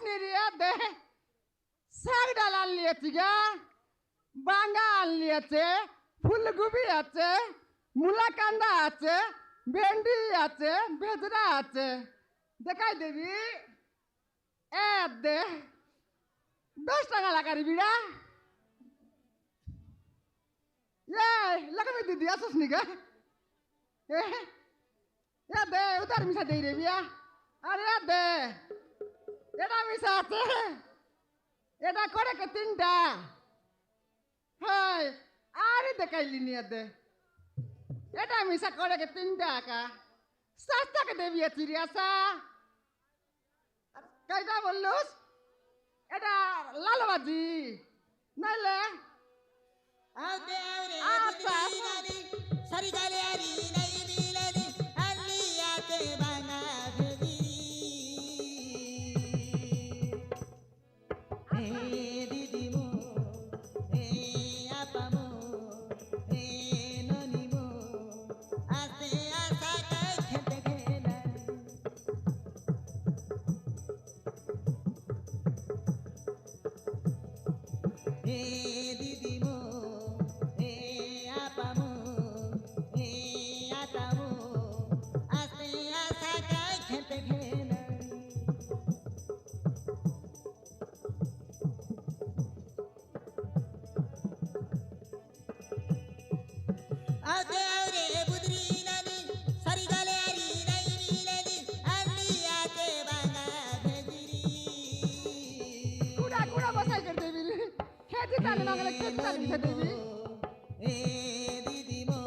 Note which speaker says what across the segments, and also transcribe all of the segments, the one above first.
Speaker 1: নিরিয়াতে শাক ডাল আনলিয়েছি গা, বাঙ্গা আনলিয়েছে, ফুলকপি আছে, মুলাকান্দা আছে, ভেন্ডি আছে, ভেজরা আছে। দেখাই দেবি এ দে 10 টাকা লাগারি বিড়া। লাগাবি দিদি আসুস নি গা? দে উতার মিশা দেই রে বিয়া। আরে দে এটা মিশা আছে, এটা করে কে 3টা। হ্যাঁ আরে দেখাইলি নিয়ে দে, এটা মিশা করে কে 3 টাকা। 7 টাকা দেবি চিড়িয়াশা। কয়টা বললুস? এটা লালবাজি নাইলে আচ্ছা
Speaker 2: সারি গালে আরি নাই মিলানি আলিয়াতে বাঙা ভেদি হে দিদি মো হে আপা মো হে ননি মো আতে আসা কাই খেতে খেলা হে দিদি মো হে আপা মো হে আতা মো আতে আসা কাই খেতে খেলা आते आरे बुदरी नानी सारी गाले आरी नहीं मिलेनी अली आते बांगा भेजरी
Speaker 1: কুড়া কুড়া বসাই করে দেবি খেতে তালে নগলে খেতে তালে মিশা দেবি।
Speaker 2: ए दीदी मो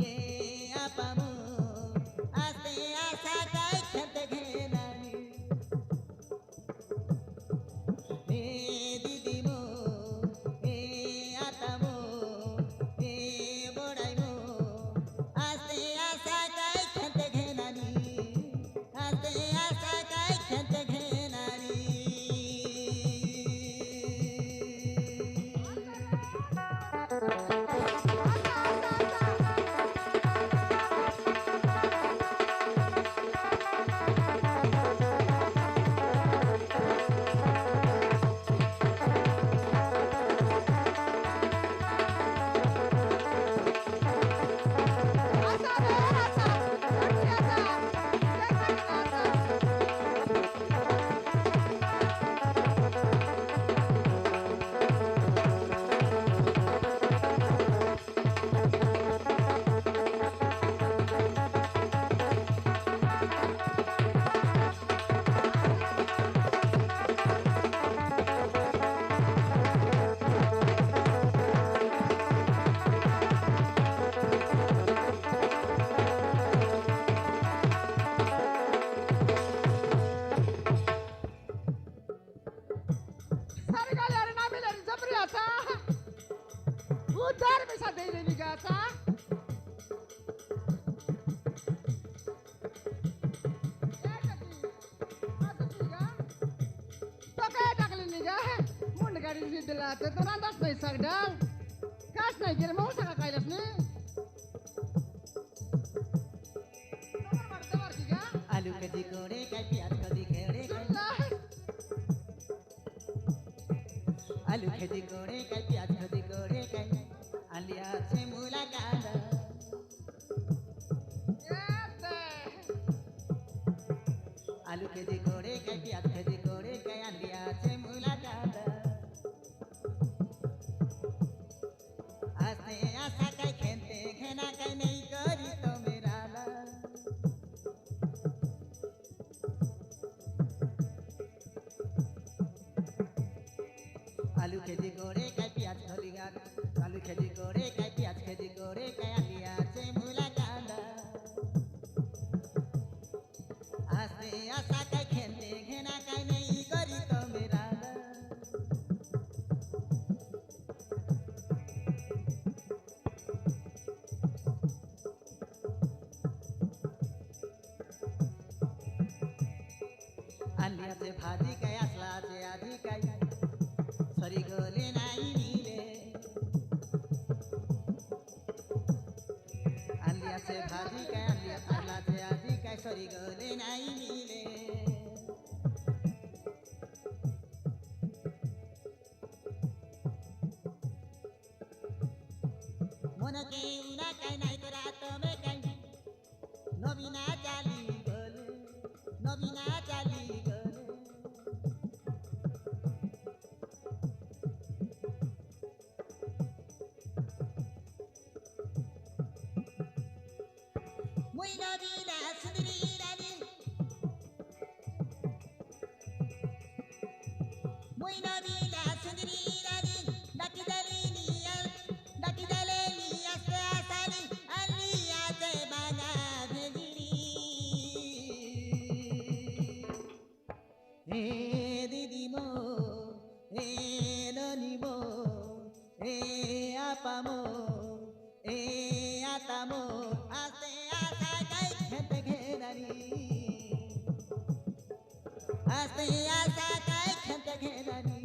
Speaker 2: ए आपा मो आते आशा काय खेते घेनानी ए दीदी मो ए आता मो ए बड़ाई मो आते आशा काय खेते घेनानी आते आशा काय खेते घेनानी
Speaker 1: আচ্ছা রে আচ্ছা করছি আচ্ছা দেখাই না আচ্ছা। सारी गाले अरे ना मिले जबरी आसा उधर मिशा दे रे निगा आसा। तो काय टाकली निगा मुंड गाडी दिला तर तो नांदाच नाही सगडाल काच नाही गेले मग सगळा कायलाच नाही
Speaker 2: आलू कदी कोड़े काय प्याज कदी खेड़े काय आलू कदी कोड़े काय प्याज कदी कोड़े काय आलिया से मूला कांदा आलू कदी कोड़े काय प्याज कदी कोड़े काय आलिया से मूला कांदा आस्ते आशा काय खेते खेना काय नहीं करी तो मेरा ला आलू खेती करे काय प्याज खली गा आलू खेती करे काय प्याज खेती करे काय आलिया से मूला कांदा आस्ते आशा काय खेते घेना काय नहीं करी तो मेरा आलिया से भाजी काय असला से आधी काय सरी गले नाही मिले आलियाचे भाजी काय आलियाचे आजी काय सरी गले नाही मिले নবীনা চালি গলে নবীনা চালি গলে মুই নবীনা সুন্দরী রানী মুই নবীনা সুন্দরী রানী ডাকি ডালে নিয়াতে আসানি আলিয়াতে বানা ভেজিরি হে দিদিমো হে ননিমো হে আপামো হে আতামো আস্তে আশা গাই খেতে ঘেরানি আস্তে আশা গাই খেতে ঘেরানি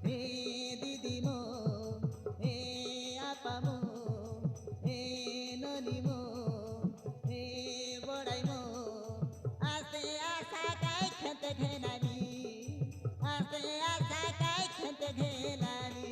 Speaker 2: হে দিদিমো হে আপামো হে ননিমো হে বড়াইমো আস্তে আশা গাই খেতে ঘেরানি আস্তে আশা গাই খেতে ঘেরানি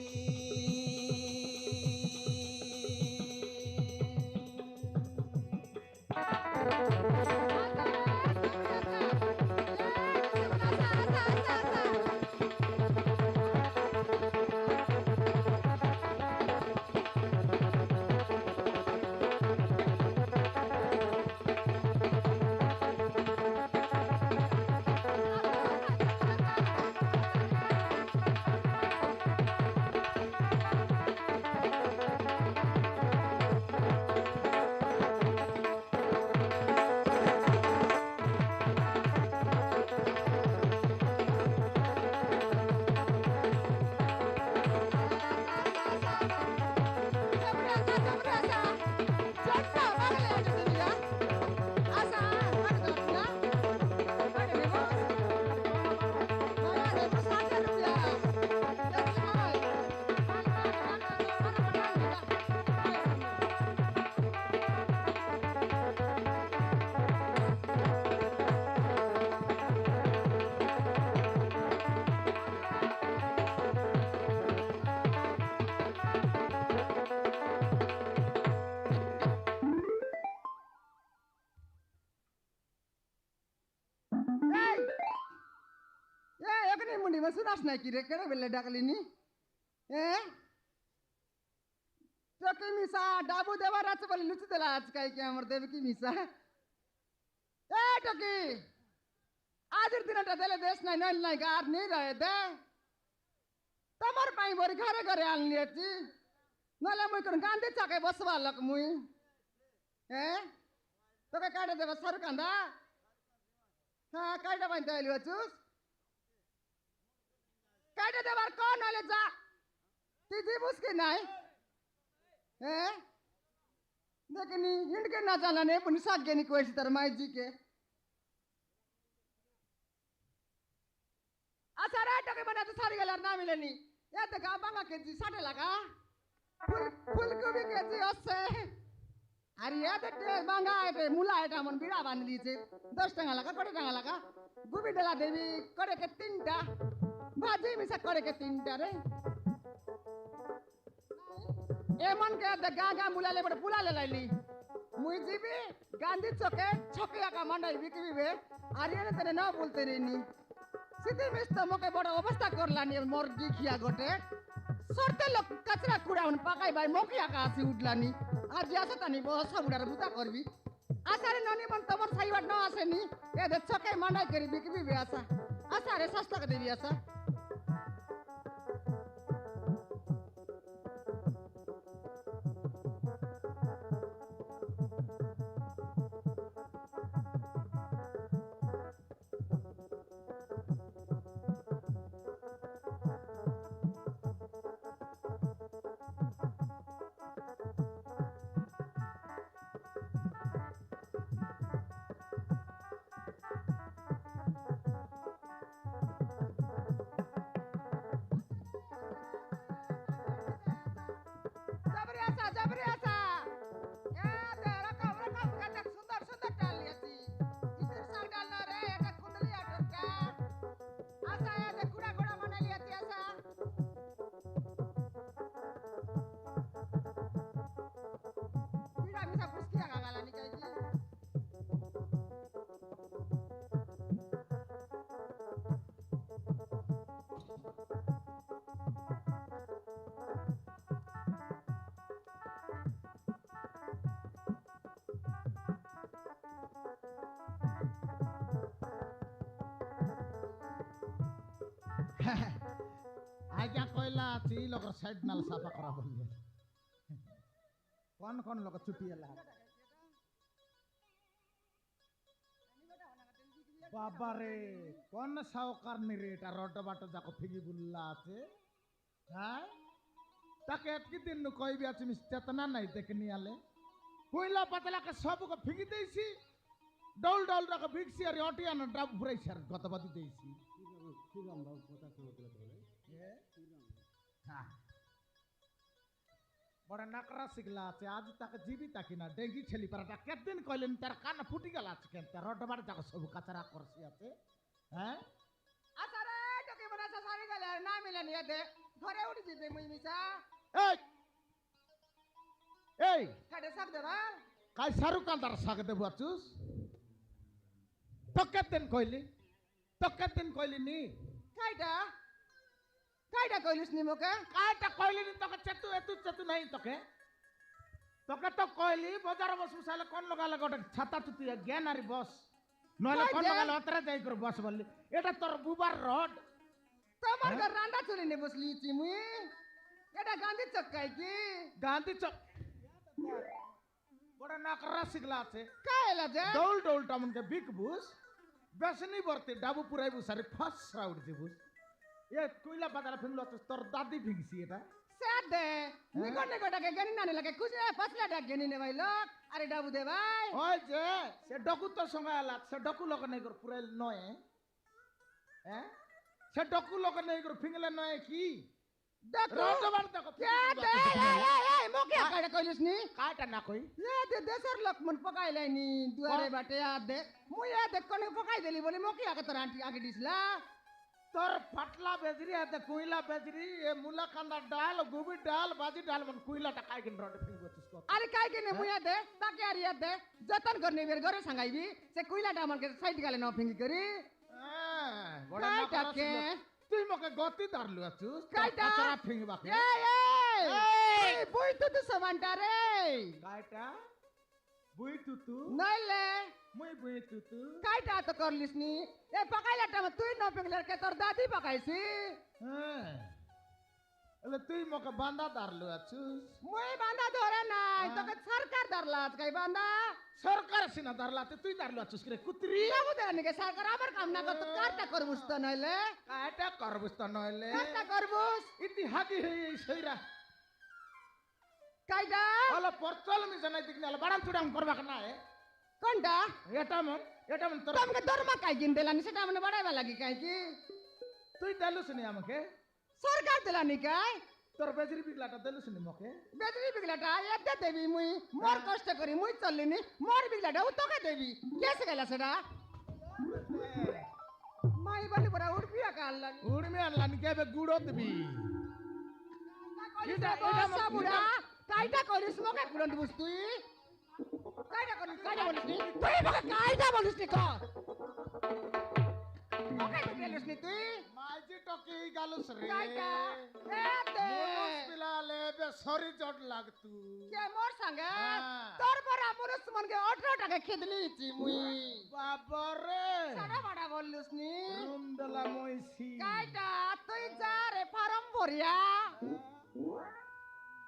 Speaker 1: শুনাস নাই কি রে কেড়ে বেলে ডাকলি নি তোকে মিশা ডাবু দেবার আছে বলে লুচি দিলা আজকাই কি আমার দেবে কি মিশা টকি আজের দিনটা দিলে দেশ নাই নইল নাই আর নেই রয়ে দে তোমার পাই বড়ি ঘরে ঘরে আনলিয়েছি নইলে মুই কোন গান্ধী চাকে বসবা লোক মুই তোকে কাটে দেবে সরু কান্দা হ্যাঁ কাইটা বানতে আইলি হচ্ছুস কাইটা দেবার কোন হলে যা তুই দিবুস কি নাই দেখিনি হিন্ডকে না জানানে পুনি সাজ্ঞানি কইছি তার মাইজিকে আচ্ছা রাটকে বানাতে সারি গেল আর না মিলেনি এতে গা বাঙা কেজি 60 টাকা ফুলকপি কেজি আছে আর এতে বাঙা এতে মূলা এটা মন বিড়া বান দিয়েছে 10 টাকা লাগা 20 টাকা লাগা গুবি ডলা দেবি করে কে 3টা ভাজি মিশা করে কে 3টা রে এমন কে গা গা মুলালে বড় পুলালে লাইলি মুই জিবি গান্ধী চকে ছকে আকা মান্ডাই বিকিবিবে আর এনে তেনে না বলতে রেনি সিধি মিস্ত মকে বড় অবস্থা করলানি মোর দিখিয়া গটে সরতে লোক কচরা কুড়াউন পাকাই ভাই মকে আকা আসি উঠলানি আর যে আসে তানি বস উড়ার বুতা করবি আসারে ননি মন তোমার সাইবার না আসেনি এ দে ছকে মান্ডাই করি বিকিবিবে আসা আসারে সস্তা কে দেবি আসা
Speaker 3: আজ্ঞা কইলা আছে ই লোক সাইড নাল সাফা করা বললে কোন লোক ছুটি এলা বাবারে কোন সাউকার নি রে এটা রড বাট যাকো ফিগি বুল্লা আছে হ্যাঁ তাকে এতকি দিন কইবি আছে মিস চেতনা নাই দেখে নিয়ালে কইলা পাতলাকে সবকে ফিগি দেইছি ডল রাখা ভিগছি আর অটিয়ান ডাব ফুরাইছি আর গতবাদি দেইছি হ্যাঁ বড় নাকরা শিখলা আছে আজ তাকে জীবিতা কিনা ডেঙ্গি ছেলি পারাটা কেতদিন কইলেন তার কান ফুটি গেল আছে কেন তার রডবার যাকো সব কাচরা করছি আছে হ্যাঁ
Speaker 1: আচ্ছা রে তোকে মনে আছে সারি গেলে আর না মিলে নিয়ে দে ঘরে উঠে দিবে মুই মিছা
Speaker 3: এই এই
Speaker 1: কাটে সব দেবা
Speaker 3: কাই শাহরুখ খান তার সাকে দেবো আছুস তো কেতদিন কইলি নি
Speaker 1: কাইটা কইলিস নি মোকে
Speaker 3: কাইটা কইলি নি তোকে চেতু নাই তোকে তো কইলি বাজার বস বসালে কোন লগালে গোটে ছাতা চুতি জ্ঞান আরি বস নইলে কোন লগালে অতরে যাই করে বস বললি এটা তোর বুবার রড
Speaker 1: তোমার ঘর রান্ডা চলে নে বসলি চিমুই এটা গান্ধী চক্কাই কি
Speaker 3: গান্ধী চক বড় নাকরা শিখলা আছে
Speaker 1: কাইলা যে
Speaker 3: ডোল টামনকে বিক বুস বেসনি বর্তে ডাবু পুরাই বুসারে ফার্স্ট রাউন্ড দিবুস এ কইলা বাজারে ফিংলো তোর দাদি ফিংছি এটা
Speaker 1: সাদে নিকনে গোটাকে গনি নানি লাগে খুশি ফসলা ডাক গনি নে ভাই লোক আরে ডাবু দে ভাই
Speaker 3: ওই যে সে ডকু তোর সঙ্গে আলা সে ডকু লোক নেই কর পুরাই নয় হ্যাঁ সে ডকু লোক নেই কর ফিংলে নয় কি রটবার দেখো
Speaker 1: কে দে এই মোকে কাইটা কইলিস নি
Speaker 3: কাটা না কই
Speaker 1: এ দে দেশর লোক মন পকাই লাইনি দুয়ারে বাটে আ দে মুই এ দেখ কোনে পকাই দেলি বলি মোকে আগে তোর আন্টি আগে দিছলা
Speaker 3: তোর ফাটলা বেজরি আছে কুইলা বেজরি এ মুলা কান্দা ডাল গোবি ডাল বাজি ডাল মন কুইলাটা কাই কিন রড ফিং বছিস কো
Speaker 1: আরে কাই কিনে মুই দে তাকে আর ইয়া দে যতন করনি বের ঘরে সাঙ্গাইবি সে কুইলাটা আমাকে সাইড গালে ন ফিঙ্গি করি
Speaker 3: বড়
Speaker 1: কাইটা
Speaker 3: না
Speaker 1: কে
Speaker 3: তুই মকে গতি দারলু আছুস
Speaker 1: কাইটা
Speaker 3: কাচরা ফিংবা কে
Speaker 1: এই বই তো সমানটা রে
Speaker 3: কাইটা বুই তুতু
Speaker 1: নাইলে
Speaker 3: মুই বুই তুতু
Speaker 1: কাইটা তো করলিস নি এ পকাইলাটা তুই ন ফিঙ্গলে কে তোর দাদি পকাইছি
Speaker 3: হ্যাঁ এলে তুই মকে বান্দা দারলু আছুস
Speaker 1: মুই বান্দা ধরে নাই তোকে সরকার দারলা আজকাই বান্দা
Speaker 3: সরকার সিনা দারলাতে তুই দারলু আছুস রে কুত্রি
Speaker 1: যাবো দেন কে সরকার আমার কাম না করতে কারটা করবুস তো নাইলে
Speaker 3: কাইটা করবুস তো নইলে
Speaker 1: কারটা করবুস
Speaker 3: ইতিহাদি হই সইরা
Speaker 1: কাইটা
Speaker 3: হলো পরচল মি জানাই দিক নালে বাড়াম চুড়াম করবা না
Speaker 1: কোনটা
Speaker 3: এটা মন তোর
Speaker 1: তোমাকে দরমা কাই কিন দিলানি সেটা মানে বাড়াইবা লাগি কাই কি
Speaker 3: তুই দেলুস নি আমাকে
Speaker 1: সরকার দিলানি কাই
Speaker 3: তোর বেজরি বিগলাটা দেলুস নি মকে
Speaker 1: বেদরি বিগলাটা এতে দেবি মুই মোর কষ্ট করি মুই চললিনি মোর বিগলাটা ও তোকে দেবি কেসে গেলা সেটা মাই বলি বড় উড়বিয়া কাল্লান
Speaker 3: উড়মে আনলানি কেবে গুড়ো দিবি
Speaker 1: এটা বসা বুড়া কাইটা করিস মোকে কুলন দিবস তুই কাইটা বলিস নি তুই মোকে কাইটা বলিস নি ক মোকে বলিস নি তুই
Speaker 3: মাঝি টকি গালুস রে
Speaker 1: কাইটা এতে
Speaker 3: পিলালে বে সরি জট লাগতু
Speaker 1: কে মোর সঙ্গে
Speaker 3: হ্যাঁ।
Speaker 1: তোর পর আমর সুমনকে 18 টাকা খেদলিছি মুই
Speaker 3: বাবারে
Speaker 1: সারা বাড়া বললুস নি
Speaker 3: রুম দলা মইছি
Speaker 1: কাইটা তুই যা রে ফার্ম ভরিয়া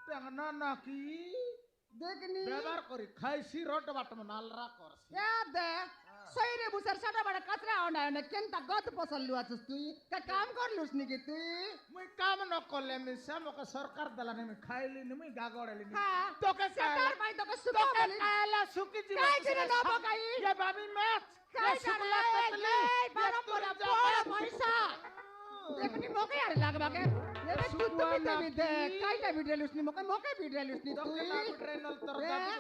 Speaker 3: টাঙ্গনা নাকি
Speaker 1: দেখনি
Speaker 3: ব্যবহার করি খাইছি রট বাটম নালরা করছি
Speaker 1: এ দে সইরে বুসার সারা বাড়া কাচরা অনা না কেনতা গত পছললু আছিস তুই কা কাম করলুস নি কি তুই
Speaker 3: মুই কাম ন করলে মিছা মকে সরকার দলানি আমি খাইলি নি মুই গাগড়ালি নি
Speaker 1: হ্যাঁ
Speaker 3: তোকে
Speaker 1: সরকার ভাই তোকে সুবা বলি
Speaker 3: কালা সুকি জি
Speaker 1: কাই দিনে ন বকাই
Speaker 3: এ বাবি ম্যাচ
Speaker 1: কাই শুকলা তেতলি ফার্ম ভরা বড় পয়সা দেখনি মোকে আর লাগবাকে এবে তুই তুমি দে কাইটা ভিডিওলুস নি মোকে ভিডিওলুস নি
Speaker 3: তোকে
Speaker 1: তুই
Speaker 3: না ট্রেনল তোর দাবি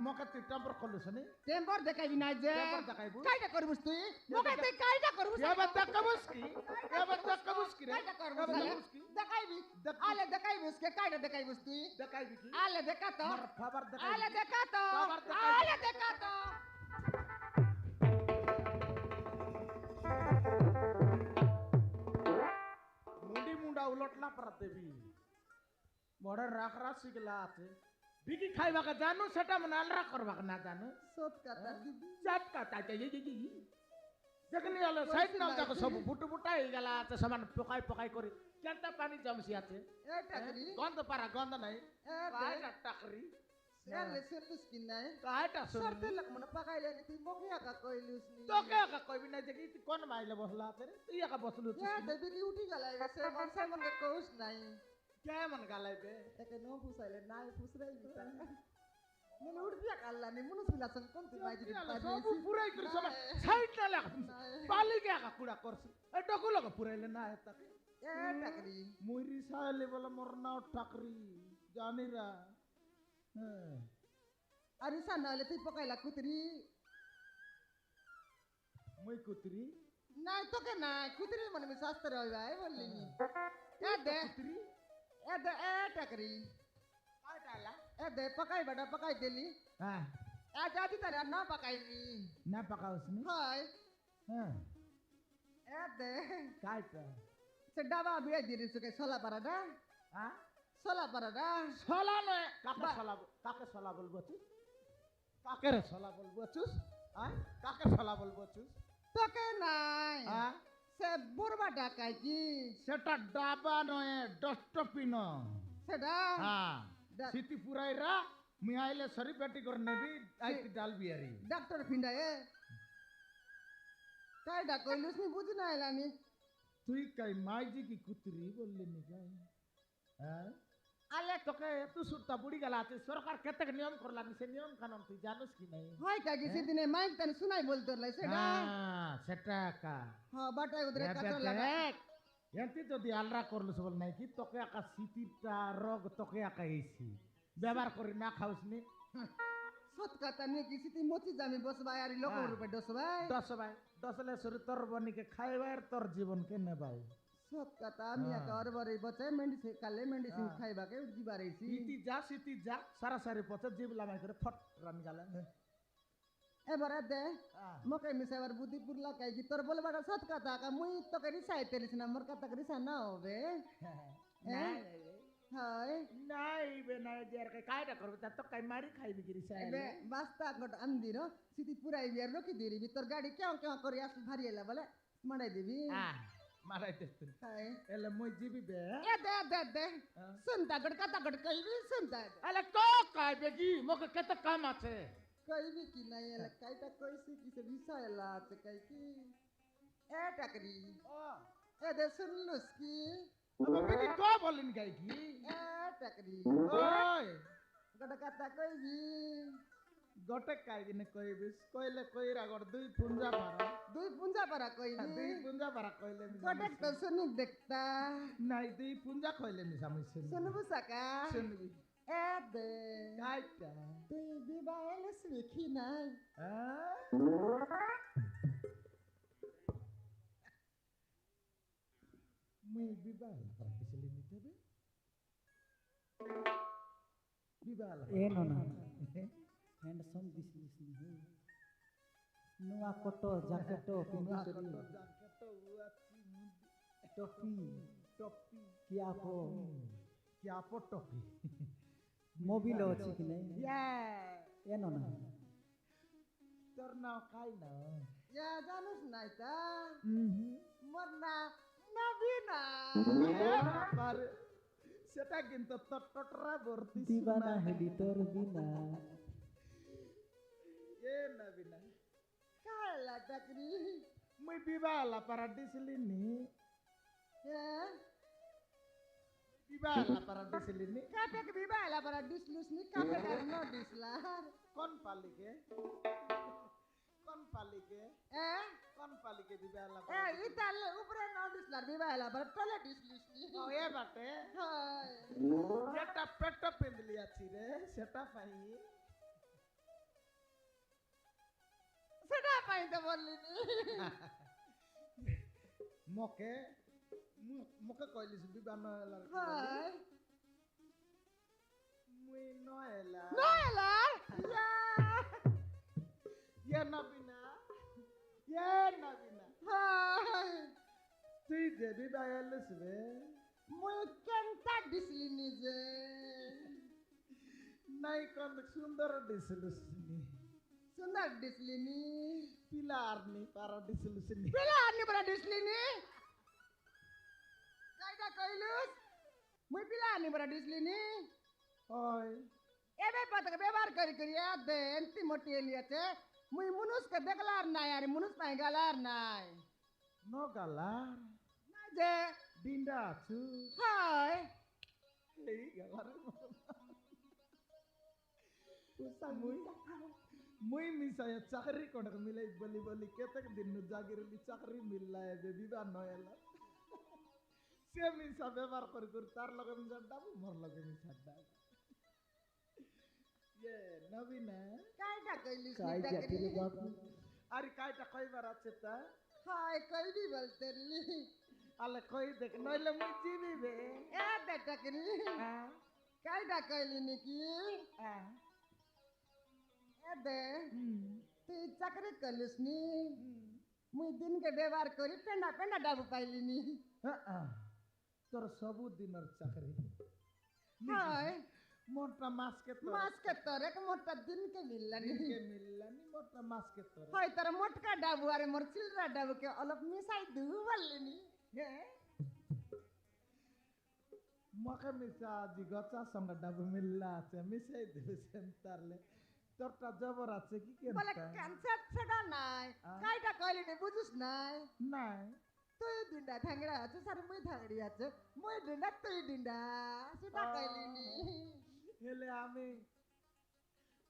Speaker 3: মকে তুই টেম্পর করলুস নি
Speaker 1: টেম্পর দেখাইবি না যে
Speaker 3: টেম্পর দেখাইবু
Speaker 1: কাইটা করবুস তুই মোকে তুই কাইটা করবুস
Speaker 3: এবার দেখাবুস কি এবার দেখাবুস কি রে
Speaker 1: কাইটা করবুস
Speaker 3: এবার দেখাবুস কি
Speaker 1: দেখাইবি আলে দেখাইবুস কে কাইটা দেখাইবুস তুই
Speaker 3: দেখাইবি কি
Speaker 1: আলে দেখা তো
Speaker 3: আমার ফাবার দেখাইবি
Speaker 1: আলে দেখা তো
Speaker 3: বাবার দেখাইবি।
Speaker 1: আলে দেখা তো
Speaker 3: মুন্ডি মুন্ডা উলটলা পর দেবি বড় রাখরা শিখলা আছে বিকি খাইবাকে জানো সেটা মনে আলরা করবাকে না জানো
Speaker 1: সত কথা দিদি
Speaker 3: চাট কাটা চাই দেখনি হলো সাইড নাও দেখো সব ফুটু ফুটা হয়ে গেল আছে সমান পকাই পকাই করে কেনটা পানি জমছি আছে
Speaker 1: এ টাকরি
Speaker 3: গন্ধ পারা গন্ধ নাই
Speaker 1: এ
Speaker 3: কাইটা টাকরি
Speaker 1: এলে শুনলুস কি নাই
Speaker 3: কাইটা
Speaker 1: সরতে
Speaker 3: শুনলি
Speaker 1: লাগ মনে পাকাইলে নি তুই মুখে একা কইলুস নি
Speaker 3: তোকে একা কইবি না যে কি তুই কোন মাইলে বসলা আছে রে? তুই একা বসলু
Speaker 1: এ দেবি কি উঠি গেলাই সে মনসা মনে কউস নাই
Speaker 3: কেমন গালাইবে
Speaker 1: একে নো ফুসাইলে নাই ফুসরাই বিতা মনে উঠবি আল্লাহ নি মনুস বিলা সঙ্গ কোন তুই বাইজি
Speaker 3: সব পুরাই করে সব সাইড না লাগ পালি কে একা কুড়া করছিস এই ডকু লগা পুরাইলে না এটাকে
Speaker 1: এ টাকরি
Speaker 3: মুইরি সাইলে বলে মোর নাও টাকরি জানিরা হ্যাঁ
Speaker 1: আরে সান নালে তুই পকাইলা কুতরি
Speaker 3: মুই কুতরি
Speaker 1: নাই তোকে নাই কুতরি মনে মি শাস্ত্র হই ভাই বললি নি এ দে
Speaker 3: কুতরি
Speaker 1: এ টাকরি
Speaker 3: কাইটালা
Speaker 1: এ দে পকাই বড় পকাই দেলি
Speaker 3: হ্যাঁ
Speaker 1: এ জাতি তারে না পকাইনি
Speaker 3: না পাকাউসনি
Speaker 1: হয়
Speaker 3: হ্যাঁ
Speaker 1: এ দে
Speaker 3: কাইটা
Speaker 1: সে ডাবা বিয়ে দিয়ে দিছে সোলা পারাডা
Speaker 3: হ্যাঁ
Speaker 1: সোলা পারাডা
Speaker 3: সলা নয় কাকে সলা বলবো তুই কাকে রে সলা বলবো চুস হ্যাঁ কাকে সলা বলবো চুস
Speaker 1: তোকে নাই
Speaker 3: হ্যাঁ
Speaker 1: সে বুড়বা ডাকাই কি
Speaker 3: সেটা ডাবা নয় ডস্টপিন
Speaker 1: সেটা
Speaker 3: হ্যাঁ
Speaker 1: ডা-
Speaker 3: সিটি পুরাইরা মুই আইলে সরি পেটি করে নেবি আইতি ডাল বিয়ারি
Speaker 1: ডাক্তার ফিন্ডায়ে কাই ডাকইলুস নি বুঝি না এলানি
Speaker 3: তুই কাই মাইজি কি কুতরি বললি নি কাই হ্যাঁ আলে তোকে এত সুরতা বুড়ি গেলা আছে সরকার কেতে নিয়ম করলা নি সে নিয়ম কানুন তুই জানিস কি নাই
Speaker 1: হয় কাকি সেদিনে মাইক তানে শুনাই বলতো লাই সেটা
Speaker 3: হ্যাঁ সেটা কা
Speaker 1: হ্যাঁ বাটাই উদরে
Speaker 3: এবে
Speaker 1: কাটর লাগা
Speaker 3: দেখ, এমতি যদি আলরা করলো সবল নাই কি তোকে একা সিটিটা রোগ তোকে একা এসি ব্যবহার করি না খাওস নি
Speaker 1: সত কথা নিয়ে কি সিটি মচি জামি বসবাই আর লোক
Speaker 3: হ্যাঁ।
Speaker 1: রূপে দসবাই
Speaker 3: দশ ভাই দশলে শরীর তোর বনিকে খাইবার তোর জীবন কে নেবাই
Speaker 1: সত কথা আমি একা আর বরে বচে মেডিসিন কালে মেডিসিন খাইবাকে জিবারেছি
Speaker 3: সিটি যা সারাসারি পথে জীব লামাই করে ফট রান গেল
Speaker 1: এবারে দে মকে মিসাবার বুদ্ধি পুরলা কাই কি তোর বলে বাটা সত কথা কা মুই তোকে রিসাই তেলিস না মোর কথা রিসা না হবে হয়
Speaker 3: নাই বে নাই দেয়ার কাইটা করবে তা তো কাই মারি খাইবি কি রিসা
Speaker 1: এবে বাস্তা গট আন্দির সিটি পুরাই বিয়ার রকি দিবি তোর গাড়ি কেউ কেউ করে আস ভারি এলা বলে মারাই দিবি
Speaker 3: মারাই দেখতে
Speaker 1: হয়
Speaker 3: এলে মই জিবি বে
Speaker 1: এ দে সুনতা গট কথা গট কইবি সুনতা
Speaker 3: এলে কো কাইবে কি মোকে কত কাম আছে
Speaker 1: কইবি কি নাই এলা কাইটা কইছি কি সে রিসা এলা আছে কাই কি এ টাকরি এ দে শুনলুস কি
Speaker 3: তুমি কি কো বলিন গাই কি
Speaker 1: এ টাকরি
Speaker 3: ওই
Speaker 1: গট কথা কইবি
Speaker 3: গটে কাইবি নে কইবিস কইলে কইরা গর দুই পুঞ্জা মারা
Speaker 1: দুই পুঞ্জা পারা কইবি
Speaker 3: দুই পুঞ্জা মারা কইলে মি
Speaker 1: গট তো শুনি দেখতা
Speaker 3: নাই দুই পুঞ্জা কইলে মি সামি
Speaker 1: শুনবু সাকা
Speaker 3: শুনবি
Speaker 1: এ দে
Speaker 3: কাইটা
Speaker 1: তুই বিবাহ শিখি নাই
Speaker 3: মুই বিবাহ পারতেছিলি নিতে বিবাহ
Speaker 4: ಏನೋ ನಾನು ಹ್ಯಾಂಡ್ಸಮ್ ದಿಸ್ಲಿಸ್ನಿ ನುವಾ ಕೊಟ್ಟೋ ಜಾಕೆಟೋ ಪಿಂಗಿಸರಿ ಟೊಪ್ಪಿ
Speaker 3: টপি
Speaker 4: ಕ್ಯಾಪೋ
Speaker 3: ಕ್ಯಾಪೋ টপি
Speaker 4: ಮೊಬಿಲ್ ଅଛି କି ନାହିଁ
Speaker 3: ইয়া
Speaker 4: ಏನೋ ನಾನು
Speaker 3: তোর নাও কাই না
Speaker 1: Ya janus নাই তা মোর না নবীনা
Speaker 3: পারে সেটা কিন্তু টটরা ভর্তি
Speaker 4: দিবানা হেলি তোর বিনা
Speaker 3: এ নবীনা
Speaker 1: কালা টাকরি
Speaker 3: মুই বিবাহ পারাদিছিলি নি
Speaker 1: হ্যাঁ
Speaker 3: বিবাহ পারাদিছিলি নি
Speaker 1: কাটে কে বিবাহ লা para dislus ni kape kar no dislar
Speaker 3: কোন পালিকে কোন পালিকে
Speaker 1: eh
Speaker 3: কোন পালিকে বিবাহ
Speaker 1: eh ital upre no dislar বিবাহ লা para tole dislus ni
Speaker 3: ও এ বাটে
Speaker 1: হয়
Speaker 3: যেটা পেট পেঁদলি আছি রে সেটা পাই
Speaker 1: সেটা পাইতে বললি নি
Speaker 3: মকে মকে কইলিস বিবাহ নয়লার
Speaker 1: হয়
Speaker 3: মুই নয়লা
Speaker 1: no elar ya
Speaker 3: ইয়ে নবীনা ইয়ে নবীনা
Speaker 1: হয়
Speaker 3: তুই যে বিবাহ এলিস রে
Speaker 1: মুই কেনটা দিসলি নিজে
Speaker 3: নাই কোন সুন্দর দিছিলিস নি
Speaker 1: Sundar dislini.
Speaker 3: pilar nih para disolusi nih.
Speaker 1: Pilar ni bara dislini. Kaida kailus. Mui pilar ni bara dislini.
Speaker 3: Oi,
Speaker 1: Ebe patak bebar kari ade enti moti eliate. Mui munus ke deklar na yari munus pai galar nai.
Speaker 3: no galar,
Speaker 1: Naje.
Speaker 3: dinda cu.
Speaker 1: Hai.
Speaker 3: Hei, galar. Usang mui misalnya cakri konak milai bali ketek dinu jagir li cakri milai bebi noela. Sia misa bebar tar logo misa dabu mor logo misa dabu. Ye, Navina.
Speaker 1: Kaida kailus ni
Speaker 4: काय जाती रे
Speaker 1: takri.
Speaker 4: Babu
Speaker 3: Ari kaita koi barat ta?
Speaker 1: Hai kaidi balterli.
Speaker 3: Ale koi dek noile mui jibi be.
Speaker 1: Ade takri.
Speaker 3: Ah,
Speaker 1: Kaida kailini ki.
Speaker 3: ah.
Speaker 1: Ade. Tu chakri kailus ni. Mui din ke bebar kari penda dabu pailini.
Speaker 3: তোর সবুদিনের চাকরি
Speaker 1: Hai.
Speaker 3: মোরটা মাসকে তোর
Speaker 1: Mas ke torek mota din ke millani.
Speaker 3: দিনকে মিললানি মোরটা মাসকে তোর
Speaker 1: Hai tar motka dabu are mor chilra dabu ke olop misai du ballini.
Speaker 3: মকে মিসা জিগচা সঙ্গে ডাবু মিল্লা আছে মিশাই দিবে সেন্টারলে তোরটা জবর আছে কি
Speaker 1: Bole
Speaker 3: কেনটা
Speaker 1: kansat seda nai. Kaida kailini bujus nai.
Speaker 3: নাই
Speaker 1: Tuh dinda thangra aja sar mui thangri aja. Mui dinda tuh dinda. Sudah kailini.
Speaker 3: হেলে আমি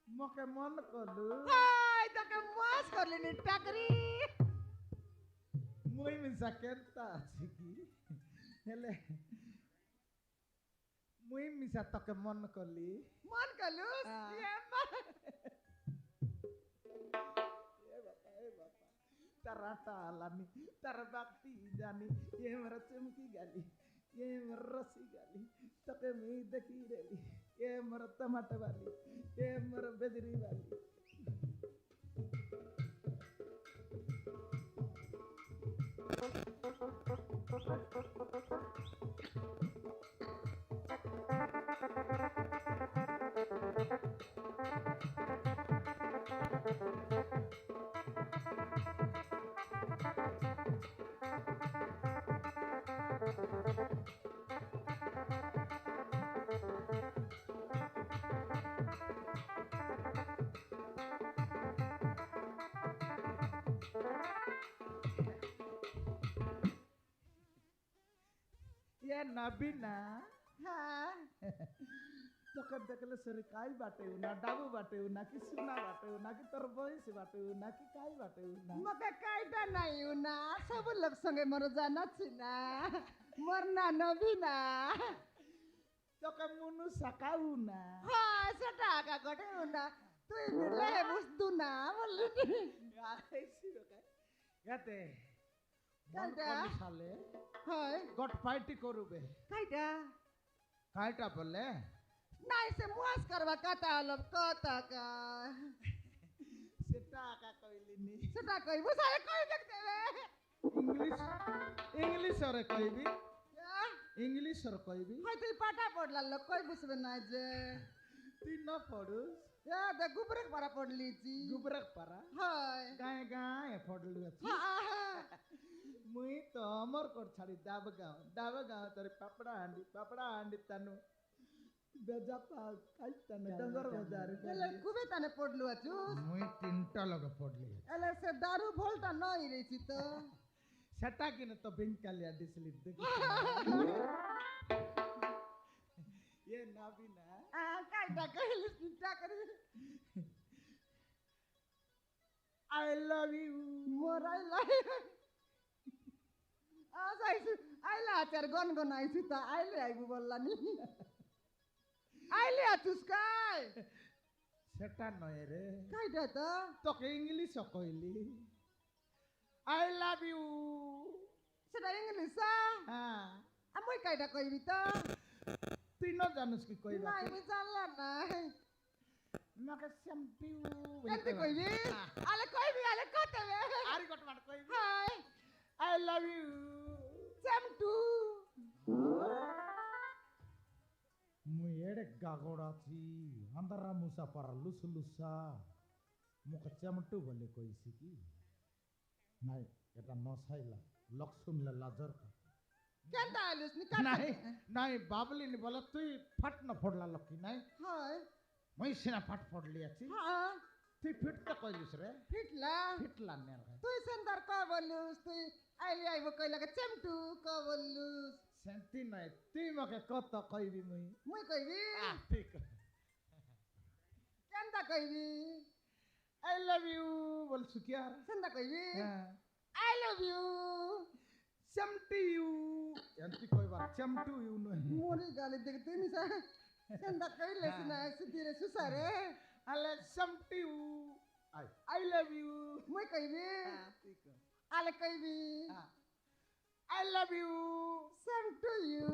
Speaker 3: মকে মন করলু
Speaker 1: Hai tak mas kailini takri.
Speaker 3: মুই মিসা কেনটা আছে কি হেলে মুই মিসা তোকে মন করলি
Speaker 1: Man kalus.
Speaker 3: Ah.
Speaker 1: Ya mah.
Speaker 3: Tarata alami, tarbakti jani, ye meracemki gali, ye merasi gali, take me deki reli, ye mertamata bali, ye merbedri bali. Ye nabina,
Speaker 1: Ha.
Speaker 3: toke dekle seri kai bate una, dabu bate una, ki suna bate una, ki terboy si bate una, ki kai bate una.
Speaker 1: Maka kaida nahi una. Sabu log sange mor jana china. Morna nobina.
Speaker 3: Toke munu sakauna.
Speaker 1: Hai seda ka kote una. Tuh nile musduna ballini.
Speaker 3: Gate.
Speaker 1: Kaita?
Speaker 3: সালে
Speaker 1: Hai.
Speaker 3: Goat party করবে
Speaker 1: Kaida.
Speaker 3: কাইটা বলে
Speaker 1: Nai se muas karba kata alop kota ka.
Speaker 3: সেটা আকা কইলিনি
Speaker 1: Seda koi busai koi dekte be.
Speaker 3: English English ওরে কইবি
Speaker 1: Ya.
Speaker 3: English ওরে কইবি
Speaker 1: Hai tuh pata podla lo koi busbe na je.
Speaker 3: তুই না পড়ুস
Speaker 1: Ya da gubrek para podli ji.
Speaker 3: গুবরক পারা
Speaker 1: Hai.
Speaker 3: গায়ে গায়ে ফডলু আছে
Speaker 1: Ha.
Speaker 3: মুই তো অমর কর ছাড়ি ডাবগাঁও তোর পাপড়া হান্ডি তানু বেজাতা কাইতানে ডঙ্গর বাজার
Speaker 1: Ele kube tane podlu achu.
Speaker 3: মুই তিনটা লগে পড়লি
Speaker 1: Ele se daru volta noi reci to.
Speaker 3: সেটা কিনে তো বেঙ্কালিয়া ডিসলিপ দেখি ये नाबिना
Speaker 1: Ah, kaida kailis minta kari.
Speaker 3: I love you
Speaker 1: Morai lai. Aile acer gon aisu ta aile aibu bollani. Aile atus kai.
Speaker 3: সেটা নয় রে
Speaker 1: Kaida to.
Speaker 3: তোকে ইংলিশ কইলি I love you
Speaker 1: Seda English ah.
Speaker 3: হ্যাঁ
Speaker 1: Amoi kaida koi bito.
Speaker 3: তুই ন জানিস কি কইবা
Speaker 1: Nai mi jalla nai.
Speaker 3: মাকে শ্যাম্পিউ
Speaker 1: Ente koi bi. Ale koi bi ale kote be.
Speaker 3: আরি গট মার কইবি
Speaker 1: Hai.
Speaker 3: I love you
Speaker 1: Jam tu.
Speaker 3: মুই এড়ে গাগড়াছি আন্দারা মুসা পারা লুসা মুখে চেমটু বলে কইছি কি নাই এটা নসাইলা লোক শুনলে লাজর কথা
Speaker 1: কেনটা আইলিস নি
Speaker 3: নাই নাই বাবলিনি বলে তুই ফাট না ফোড়লা লক্ষ্মী নাই
Speaker 1: হয়
Speaker 3: মই সিনা ফাট ফোড়লি আছি
Speaker 1: হ্যাঁ
Speaker 3: তুই ফিটতে কইলিস রে
Speaker 1: ফিটলা
Speaker 3: ফিটলা নের
Speaker 1: তুই সেন্দার ক বললুস তুই আইলি আইব কইলাকে চেমটু ক বললুস
Speaker 3: সেন্তি নাই তুই মকে কত কইবি মুই
Speaker 1: মুই কইবি
Speaker 3: ঠিক
Speaker 1: কেনটা কইবি
Speaker 3: আই লাভ ইউ বলছু কি আর
Speaker 1: সেন্দা কইবি
Speaker 3: হ্যাঁ
Speaker 1: I love you
Speaker 3: same to you এন্তি কইবার চেমটু ইউ নই
Speaker 1: মোরি গালি দেখ তুই নিসা সেন্দা কইলেস না সিদিরে সুসারে
Speaker 3: আলে same to you I love you
Speaker 1: মুই কইবি
Speaker 3: ঠিক
Speaker 1: আলে কইবি
Speaker 3: I love you
Speaker 1: same to you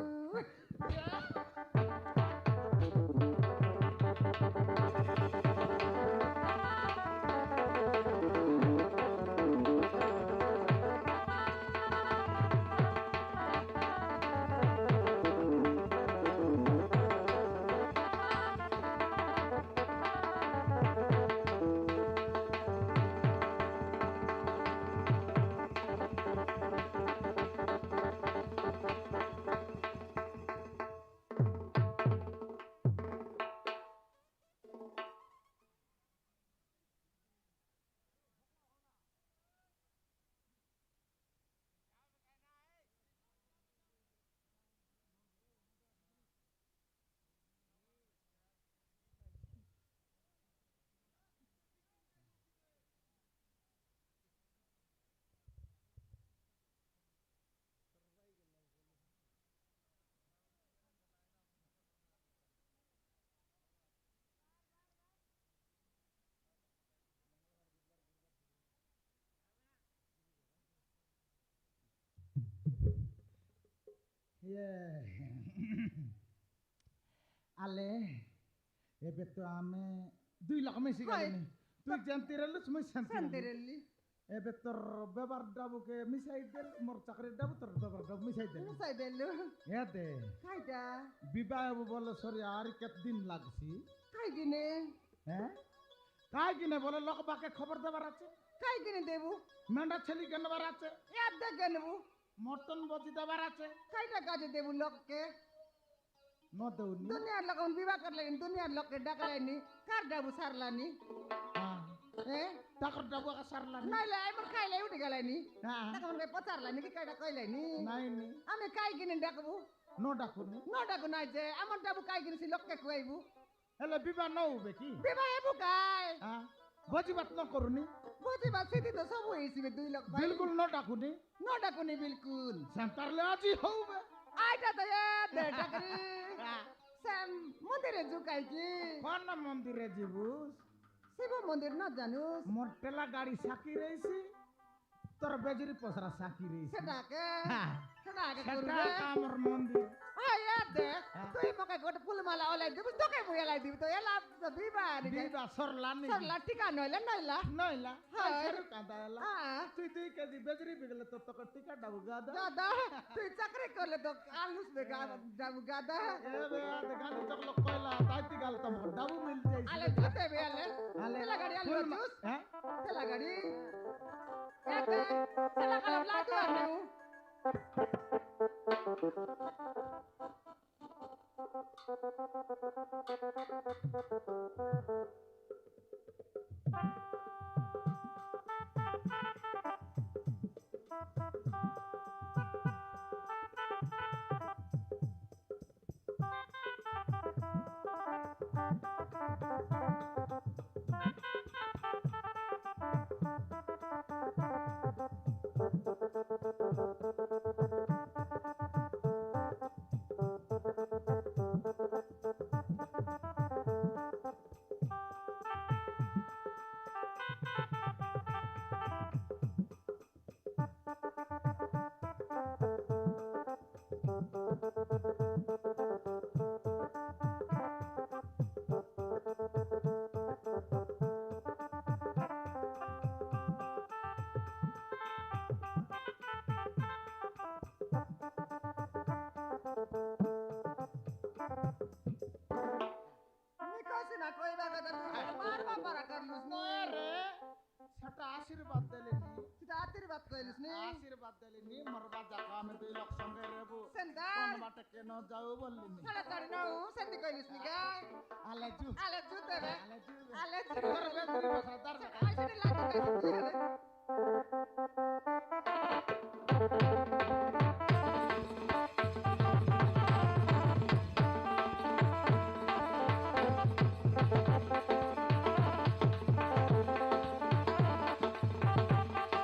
Speaker 3: আলে এবে তো আমি 2 লাখ মেসি গেলি তুই জানতে রলস মই শান্তি
Speaker 1: সেন্দেরেলি
Speaker 3: এবে তোর ব্যবহার ডাবুকে মিশাই দেল মোর চাকরি ডাবু তোর ব্যবহার ডাবু মিশাই দেল
Speaker 1: সাই দেলু
Speaker 3: এতে
Speaker 1: কাইটা
Speaker 3: বিবাহ বলে সরি আর কতদিন লাগছি
Speaker 1: কাই দিনে
Speaker 3: হ্যাঁ কাই কিনে বলে লোক বাকে খবর দেবার আছে
Speaker 1: কাই দিনে দেবু
Speaker 3: মেন্ডা ছেলি কেনবার আছে
Speaker 1: এত দেখে নেবু
Speaker 3: মটন বজি দেবার আছে
Speaker 1: কাইটা কাজে দেবু লোককে
Speaker 3: ন দেউনি
Speaker 1: দুনিয়ার লোক বিবাহ করলে দুনিয়ার লোককে ডাকলাইনি কার ডাবু সারলানি
Speaker 3: হ্যাঁ টাকার ডাবু সারলা
Speaker 1: নাইলে এমন খাইলে উঠে গেলাইনি
Speaker 3: হ্যাঁ
Speaker 1: তখন পচারলানি কি কাইটা কইলাইনি
Speaker 3: নাই নি
Speaker 1: আমি কাই কিনে ডাকবু
Speaker 3: ন ডাকুনি
Speaker 1: ন ডাকু নাই যে আমার ডাবু কাই কিনেছি লোককে খুয়াইবু
Speaker 3: হেলে বিবাহ ন হবে কি
Speaker 1: বিবাহ এবু কাই
Speaker 3: হ্যাঁ বজিবাত ন করুনি
Speaker 1: বুঝিবা সিদ্ধি তো সব হয়েছিবে 2 লাখ পাই
Speaker 3: বিলকুল ন ডাকুনি
Speaker 1: ন ডাকুনি বিলকুল
Speaker 3: সেন্টারলে আজি হবে
Speaker 1: আইটা তো এ দে ডাকরি স্যাম মন্দিরে জুকাই কি
Speaker 3: কোন মন্দিরে যাবুস
Speaker 1: শিব মন্দির না জানুস
Speaker 3: মোর টেলা গাড়ি সাকি রইছি তোর বেজরি পসরা সাকি রইছি
Speaker 1: সেটাকে
Speaker 3: হ্যাঁ
Speaker 1: সেটাকে
Speaker 3: সেটা
Speaker 1: করবে
Speaker 3: আমার মন্দির
Speaker 1: ওই এ দে তুই মকে গোট ফুলমালা ওলাই দিবি তোকে মুই এলাই দিবি তো এলা তো বিবাহ
Speaker 3: বিবা সরলানি
Speaker 1: সরলা টিকা নইলে নইলা
Speaker 3: নইলা
Speaker 1: হ্যাঁ।
Speaker 3: সেরু কাঁদা এলা
Speaker 1: হ্যাঁ
Speaker 3: তুই 2 কেজি বেজরি বিগলে তো তোকে টিকা ডাবু গাদা
Speaker 1: দাদা তুই চাকরি করলে তো আলুস বেগা যাবু গাদা
Speaker 3: এ বে আদে গানি চকলো কয়লা তাইতি গাল তো মোর ডাবু মিল যাইছি
Speaker 1: আলে যেতে বে আলে
Speaker 3: আলে
Speaker 1: তেলা গাড়ি আলু জুস
Speaker 3: হ্যাঁ
Speaker 1: তেলা গাড়ি এতে তেলা কালো লাদু আনু Ni kasi na koi ba kada tu mar ba para kar lus ni
Speaker 3: রে একটা আশীর্বাদ দিলেনি
Speaker 1: সেটা আশীর্বাদ কইলিস নি
Speaker 3: আশীর্বাদ দিলেনি মরবা যাকো আমি 2 লাখ সঙ্গে রেবু
Speaker 1: সেন্দা
Speaker 3: কোন বাটে কেন যাও বললিনি
Speaker 1: তাড়াতাড়ি নাও সেন্দি কইলিস নি গা
Speaker 3: আলে জু
Speaker 1: আলে জুতে রে
Speaker 3: আলে জু
Speaker 1: আলে
Speaker 3: ধরবে ধরবে সর্দার
Speaker 1: আইসিনি লাগতে